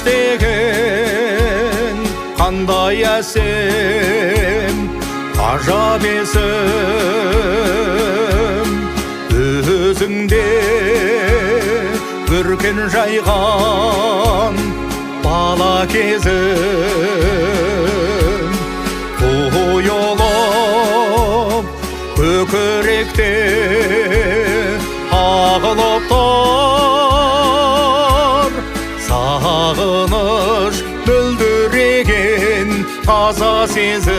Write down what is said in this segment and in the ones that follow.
деген қандай әсем ғажап есім өзіңде бүркен жайған бала кезім құйылып көкіректе ағылып сағыныш бүлдіреген таза сезім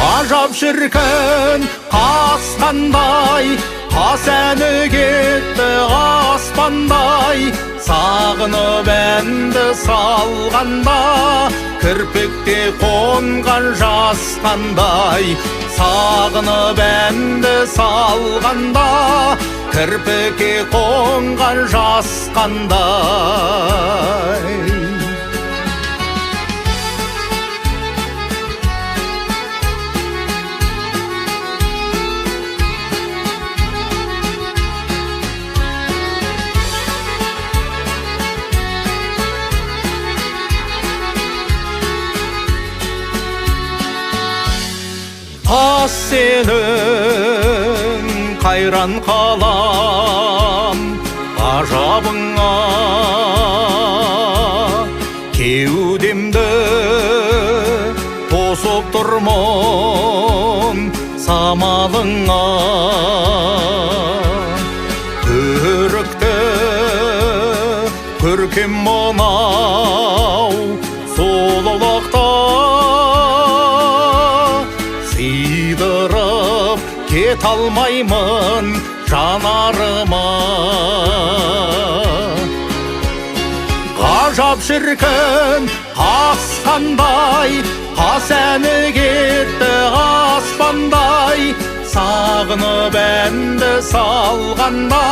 ажап шіркін қасқандай қас әні кетті аспандай сағынып әнді салғанда кірпікте қонған жас қандай сағынып әнді салғанда кірпікке қонған жас қандай қас сенің қайран қалам ғажабыңа кеудемді тосып тұрмын самалыңа көрікті көркем мынау сұлулықта сыйдырып кете алмаймын жанарыма ғажап шіркін қасқандай қас әні кетті аспандай сағынып әнді салғанда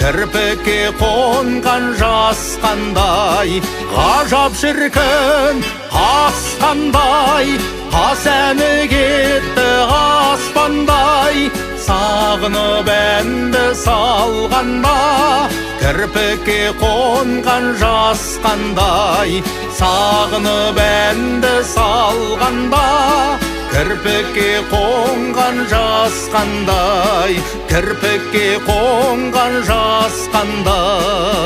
кірпікке қонған жас қандай ғажап шіркін қасқандай қас әні кетті аспандай сағынып әнді салғанда кірпікке қонған жас қандай сағынып әнді салғанда кірпікке қонған жас қандай кірпікке қонған жас қандай